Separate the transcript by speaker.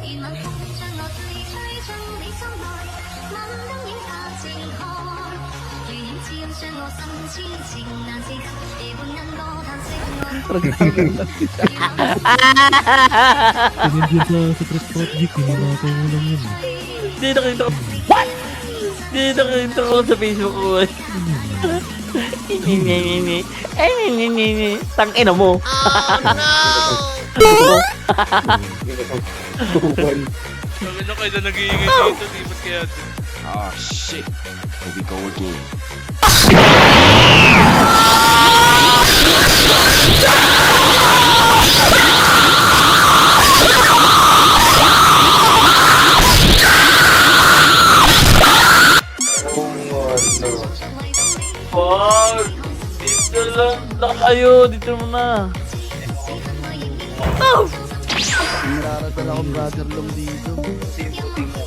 Speaker 1: Tingin sa Trip Project, hinimakaw mo lang yun.
Speaker 2: Hindi nakita ko. What? Hindi nakita ko sa Facebook ko. Tangina mo.
Speaker 3: Sabi na kayo na nag-iingay dito, di ba't kaya dito?
Speaker 4: Ah, shit. Here we go again.
Speaker 2: Wag! Dito lang na kayo. Dito mo na.
Speaker 5: Nararamdaman ako brother lang dito.
Speaker 6: Kasi yung puting mo.